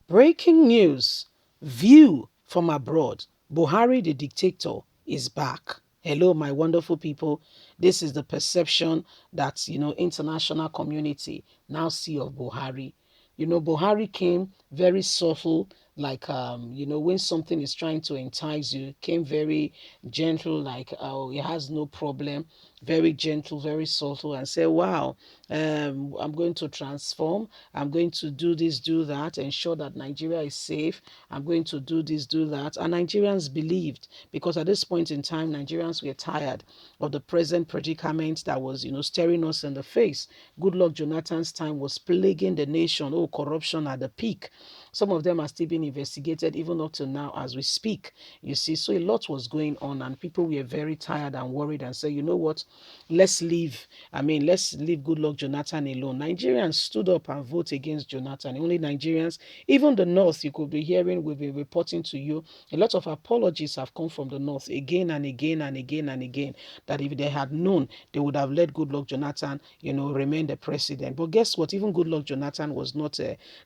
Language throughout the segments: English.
Breaking news. View from abroad. Buhari the dictator is back. Hello, my wonderful people. This is the perception that, international community now see of Buhari. Buhari came very subtle, like, when something is trying to entice you, came very gentle, like, oh, he has no problem, very gentle, very subtle, and say, wow, I'm going to transform, I'm going to do this, do that, ensure that Nigeria is safe, I'm going to do this, do that. And Nigerians believed, because at this point in time, Nigerians were tired of the present predicament that was, staring us in the face. Goodluck Jonathan's time was plaguing the nation. Oh, corruption at the peak. Some of them are still being investigated even up to now as we speak. You see, so a lot was going on, and people were very tired and worried and said, you know what, let's leave Goodluck Jonathan alone. Nigerians stood up and voted against Jonathan. Only Nigerians, even the North, you could be hearing, we've been reporting to you, a lot of apologies have come from the North again and again and again and again, that if they had known, they would have let Goodluck Jonathan, remain the president. But guess what? Even Goodluck Jonathan was not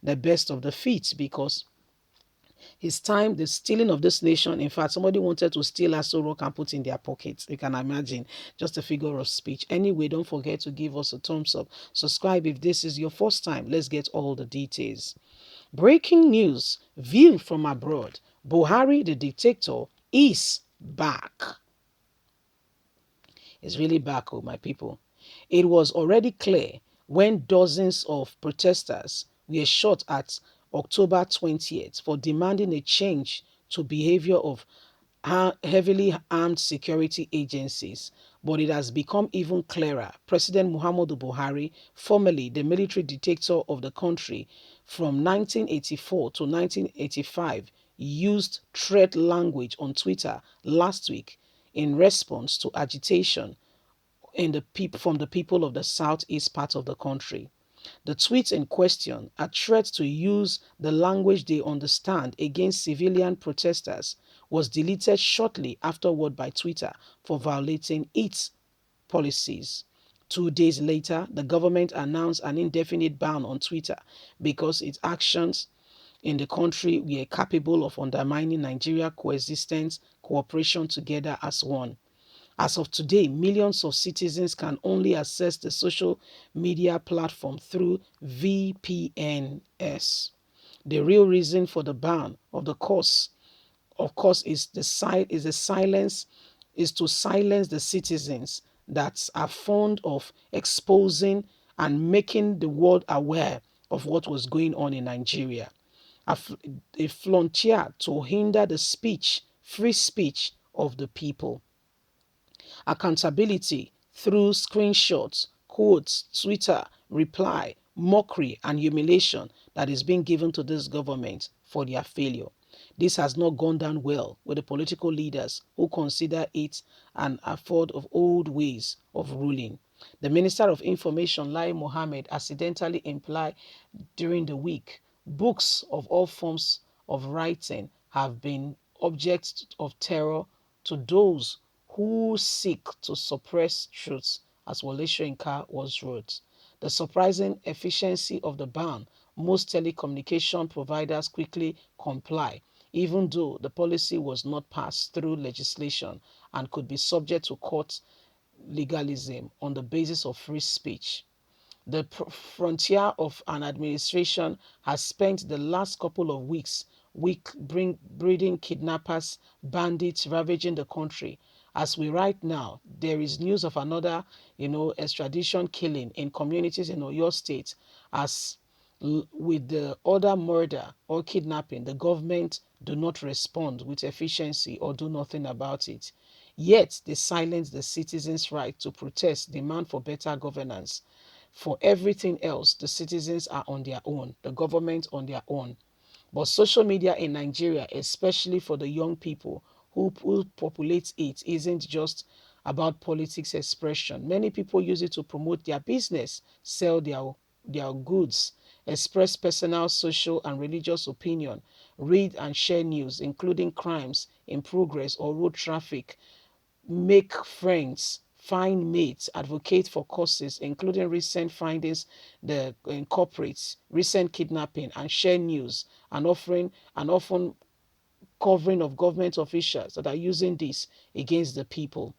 the best of the feats, because his time, the stealing of this nation, in fact, somebody wanted to steal Aso Rock and put in their pockets. You can imagine, just a figure of speech. Anyway, don't forget to give us a thumbs up. Subscribe if this is your first time. Let's get all the details. Breaking news, view from abroad. Buhari, the dictator, is back. Is really back, oh my people. It was already clear when dozens of protesters were shot at October 20th for demanding a change to behavior of heavily armed security agencies. But it has become even clearer. President Muhammadu Buhari, formerly the military dictator of the country from 1984 to 1985, used threat language on Twitter last week in response to agitation from the people of the southeast part of the country. The tweet in question, a threat to use the language they understand against civilian protesters, was deleted shortly afterward by Twitter for violating its policies. 2 days later, the government announced an indefinite ban on Twitter because its actions in the country were capable of undermining Nigeria's coexistence, cooperation together as one. As of today, millions of citizens can only access the social media platform through VPNs. The real reason for the ban of course, is to silence the citizens that are fond of exposing and making the world aware of what was going on in Nigeria. A frontier to hinder the free speech of the people. Accountability through screenshots, quotes, Twitter, reply, mockery, and humiliation that is being given to this government for their failure. This has not gone down well with the political leaders who consider it an afford of old ways of ruling. The Minister of Information, Lai Mohammed, accidentally implied during the week, books of all forms of writing have been objects of terror to those who seek to suppress truths, as Wole Soyinka was wrote. The surprising efficiency of the ban, most telecommunication providers quickly comply, even though the policy was not passed through legislation and could be subject to court legalism on the basis of free speech. The frontier of an administration has spent the last couple of weeks breeding kidnappers, bandits ravaging the country. As we right now, there is news of another, extradition killing in communities in Oyo State. As with the other murder or kidnapping, the government do not respond with efficiency or do nothing about it. Yet they silence the citizens' right to protest, demand for better governance. For everything else, the citizens are on their own, the government on their own. But social media in Nigeria, especially for the young people who populate it, isn't just about politics expression. Many people use it to promote their business, sell their goods, express personal, social, and religious opinion, read and share news, including crimes in progress or road traffic, make friends, find mates, advocate for causes, including recent findings that incorporates recent kidnapping, and share news and offering and often covering of government officials that are using this against the people.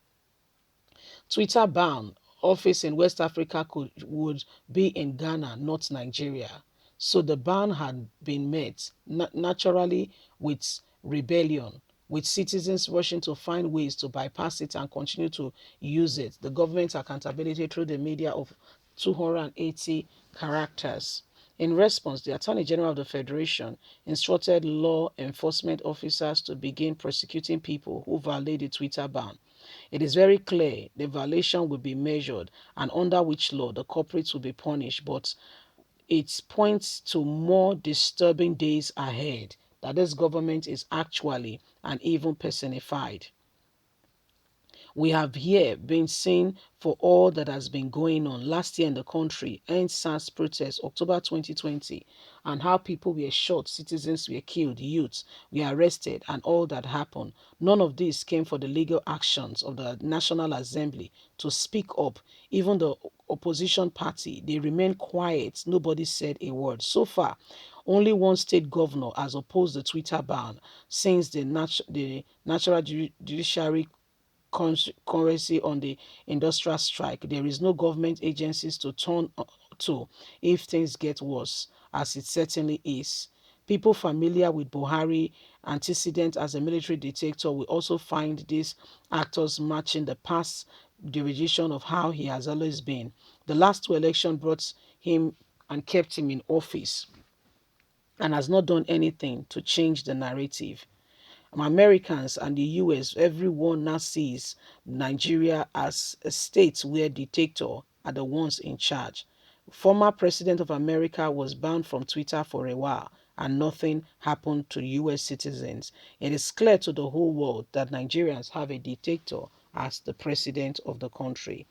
Twitter ban office in West Africa would be in Ghana, not Nigeria. So the ban had been met naturally with rebellion, with citizens rushing to find ways to bypass it and continue to use it. The government accountability through the media of 280 characters. In response, the Attorney General of the Federation instructed law enforcement officers to begin prosecuting people who violate the Twitter ban. It is very clear the violation will be measured and under which law the culprits will be punished, but it points to more disturbing days ahead that this government is actually and even personified. We have here been seen for all that has been going on last year in the country, End SARS protests, October 2020, and how people were shot, citizens were killed, youths were arrested, and all that happened. None of this came for the legal actions of the National Assembly to speak up. Even the opposition party, they remained quiet. Nobody said a word. So far, only one state governor has opposed the Twitter ban since the Natural Judiciary currency on the industrial strike. There is no government agencies to turn to if things get worse, as it certainly is. People familiar with Buhari antecedent as a military dictator will also find these actors matching the past derivation of how he has always been. The last two elections brought him and kept him in office and has not done anything to change the narrative. Americans and the US, everyone now sees Nigeria as a state where dictators are the ones in charge. Former President of America was banned from Twitter for a while and nothing happened to US citizens. It is clear to the whole world that Nigerians have a dictator as the president of the country.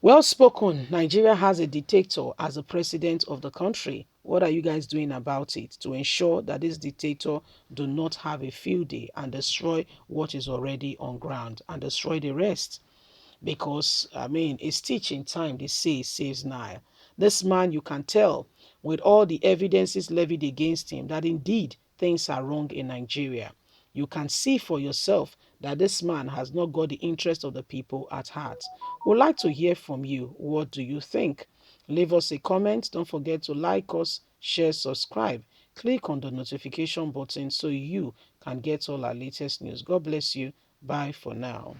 Well spoken. Nigeria has a dictator as the president of the country. What are you guys doing about it to ensure that this dictator do not have a field day and destroy what is already on ground and destroy the rest? Because, I mean, a stitch in time, they say, saves nine. This man, you can tell with all the evidences levied against him that indeed things are wrong in Nigeria. You can see for yourself that this man has not got the interest of the people at heart. We'd like to hear from you. What do you think? Leave us a comment. Don't forget to like us, share, subscribe. Click on the notification button so you can get all our latest news. God bless you. Bye for now.